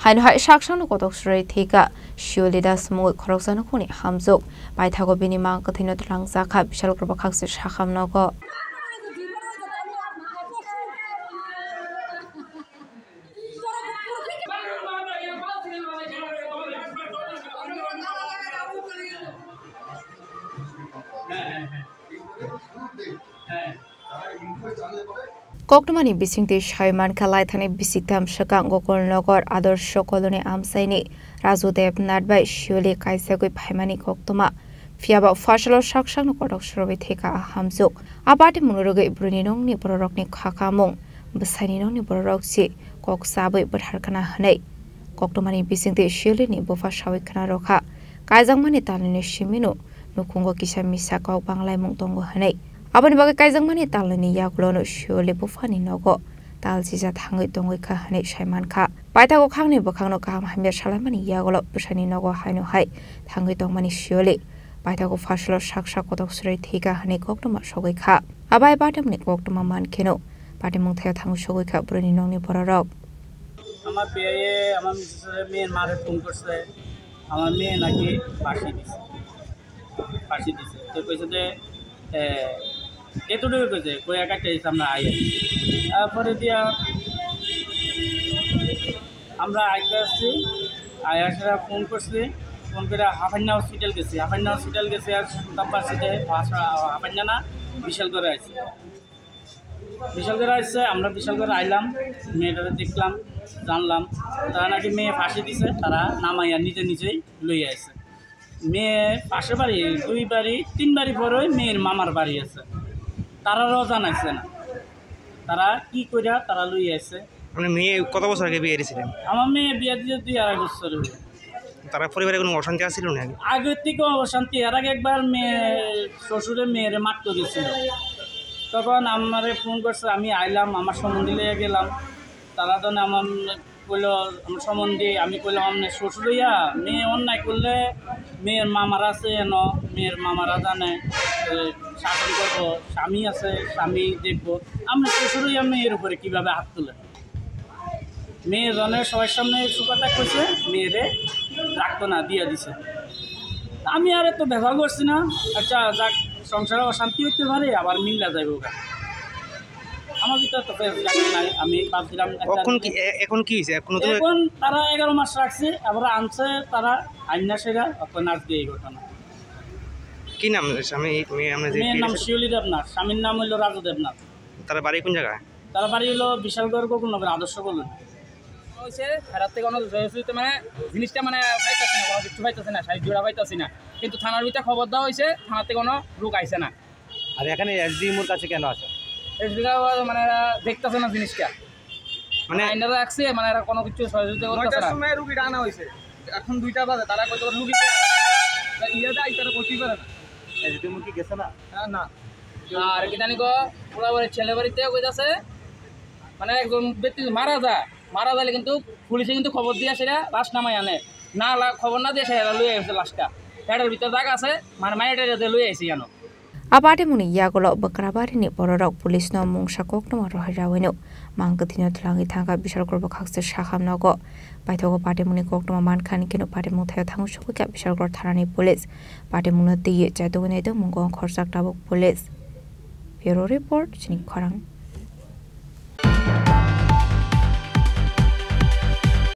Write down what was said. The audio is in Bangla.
hain hai saksang kotok srai theka shiolida smoi khorokjana khoni hamjuk baithago bini mang kathino tlangja kha bishal kroba khakse sakhamnago Koktomani bisingti Shaiman Kalai Thani Bisitam Shakang Gokol Nogor Adorsho Koloni Amsaini Razudev Nadbai Shioli Kaisagui Paimani Koktoma Fiaba Fashalo Shakshang Kodok Shrovi Theka Hamzuk Abati Munurugi Bruninong ni Borokni Kakamung Basaninong ni Boroksi Kok Sabui Berharkana Hanei Koktomani Bisingti Shioli ni Bofashawi Kanaroka Kaizangmani Talini Shiminu Nukungo Kisha Misako Banglai Mungtongo Hanei Abani bagai kaizang mani talani yaklono shiole bufani nogo tal sisa thangoi tongoi kha hane Shaiman kha paithago khangni bokhangno kam hamya salamani yaklo busani nogo haino hai thangoi tongmani shiole paithago fashlo saksa kotok srai thika hane koktoma sogoi kha abai batamni koktoma mankeno patimung thaya thangu sogoi kha burani nongni borarok আমার বিয়ে আমার মেয়ের মারে ফোন করছে আমার মেয়ে নাকি ফাঁসি দিছে তো কইছে যে এতটুকু কইছে কই একটা আমরা আই তারপরে দিয়া আমরা আইতে আসছি আয়াসরা ফোন করছি ফোন করে হাফান্না হসপিটাল গেছি আর তারপরে হাফান্না না বিশালগড়ে আসছে আমরা বিশালগড়ে আইলাম মেয়েটাকে দেখলাম জানলাম তারা নাকি মেয়ে ফাঁসি দিছে তারা নামাইয়া নিজেই লইয়া আসছে মেয়ে পাশের বাড়ি 2 বাড়ি 3 বাড়ি পরে মেয়ের মামার বাড়ি আছে তারাও জানাইছে না তারা কি কইরা তারা লইয়া আসছে মানে মেয়ে কত বছর আগে বিয়ে দিয়েছিলেন আমার মেয়ে বিয়ে দিয়ে 2.5 বছর হলো তারা পরিবারে কোনো অশান্তি আছিল না আগে থেকে অশান্তি এর আগে একবার মেয়ে শ্বশুরে মেয়েরে মারতে গেছিল তখন আমারে ফোন করছে আমি আইলাম আমার সম্বন্ধে লিয়ে গেলাম তারা তো আমার কইল আমার সম্বন্ধে আমি কইলাম আমনে শ্বশুরিয়া মেয়ে অন্যায় করলে মেয়ের মামারা আছে এন মেয়ের মামারা জানে শাসন করবো স্বামী আছে স্বামী দেখবো আমরা শ্বশুরিয়া মেয়ের উপরে কীভাবে হাত তুলে মেয়ে জনের সবার সামনে সুকথা কইছে মেয়েরে রাখতো না দিয়ে দিছে আমি আর এত ব্যবহার করছি না আচ্ছা যাক সংসারে অশান্তি হতে পারে আবার মিল্লা যাইব আমার ভিতরে তো নাই আমি ভাবছিলাম এখন কি হয়েছে এখন তারা 11 মাস রাখছে আবার আনছে তারা আইনা সেরা এখন আজ দিয়ে এই ঘটনা কি নাম স্বামী মেয়ের নাম শিউলি দেবনাথ স্বামীর নাম হইল রাজু দেবনাথ তারা বাড়ি কোন জায়গায় তারা বাড়ি হলো বিশালগড় গোকুলনগর আদর্শ বলুন হয়েছে ফেরার থেকে কোনো মানে জিনিসটা মানে পাইতেছি না কোনো কিছু পাইতেছি না শাড়ি জোড়া পাইতেছি না কিন্তু থানার ভিতরে খবর দেওয়া হয়েছে থানাতে কোনো লোক আইছে না আর এখানে এসডিএমওর কাছে কেন আছে মানে দেখতেছে না জিনিসটা মানে আইনারা রাখছে মানে এরা কোনো কিছু সহযোগিতা করতেছে না সময় রুগীটা আনা হয়েছে এখন 2টা বাজে তারা কত রুগী ইয়াতে আইতারা করতেই পারে না এসডিএমও কি গেছে না না আর কি জানি গো পুরা বাড়ি ছেলে বাড়িতে কইতাছে মানে একজন ব্যক্তি মারা যালে কিন্তু পুলিশে কিন্তু খবর দিয়ে সেটা লাশ নামাই আনে না খবর না দিয়ে সেটা লই আসছে লাশটা এটার ভিতর জায়গা আছে মানে মাইনেটা লই আইছি জানো Abadi muni yagolo bakrabari ni bororok pulis no mungsa kokno rohajawino mangkathino thlangi thanga bishal korba khakse shakham nogo baithogo pati muni kokno mankhan kino pati muthayo thangu shokika bishal kor tharani pulis pati munati chaidogone do mungong khorsak tabuk pulis Bureau report chini khorang